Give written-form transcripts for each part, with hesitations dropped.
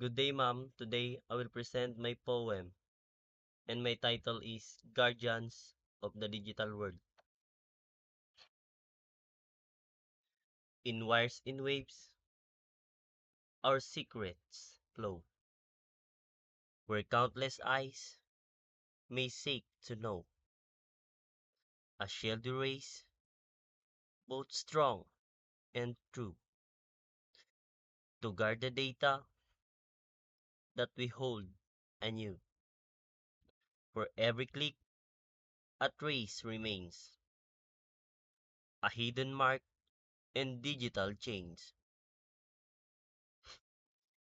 Good day, ma'am. Today I will present my poem, and my title is Guardians of the Digital World. In wires in waves, our secrets flow, where countless eyes may seek to know. A shield we raise, both strong and true, to guard the data that we hold anew. For every click, a trace remains, a hidden mark in digital chains.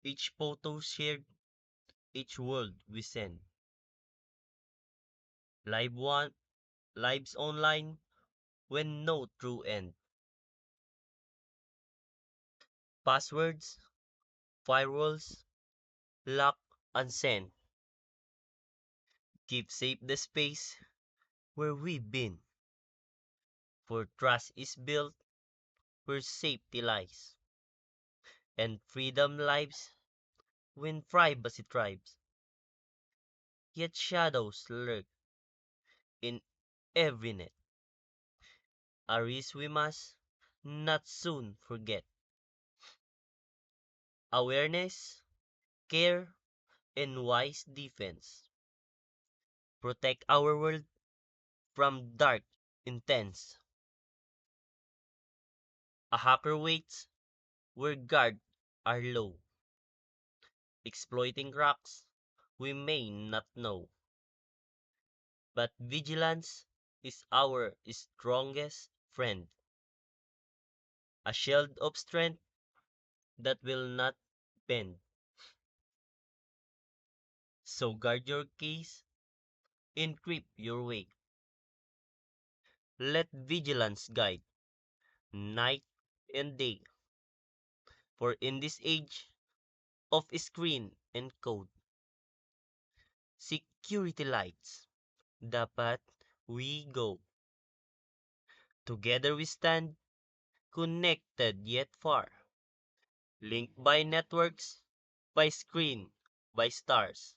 Each photo shared, each world we send. Live one, lives online when no true end. Passwords, firewalls, lock unsent. Keep safe the space where we've been. For trust is built where safety lies. And freedom lives when privacy thrives. Yet shadows lurk in every net. A risk we must not soon forget. Awareness, care, and wise defense. Protect our world from dark intents. A hacker waits where guards are low, exploiting cracks we may not know. But vigilance is our strongest friend, a shield of strength that will not bend. So guard your keys, encrypt your way. Let vigilance guide night and day. For in this age of screen and code, security lights the path we go. Together we stand, connected yet far, linked by networks, by screen, by stars.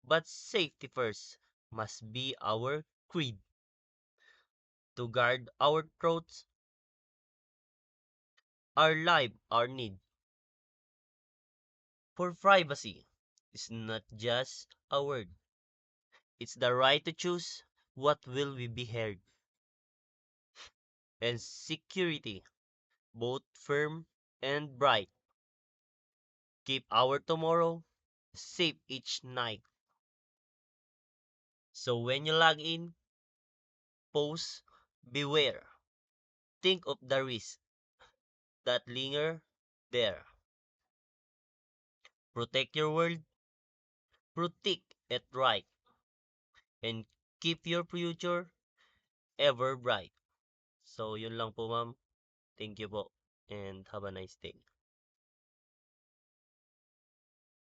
But safety first must be our creed. To guard our throats, our life, our need. For privacy is not just a word. It's the right to choose what will we be heard. And security, both firm and bright. Keep our tomorrow safe each night. So when you log in, pause, beware. Think of the risk that linger there. Protect your world, protect it right, and keep your future ever bright. So yun lang po ma'am. Thank you po and have a nice day.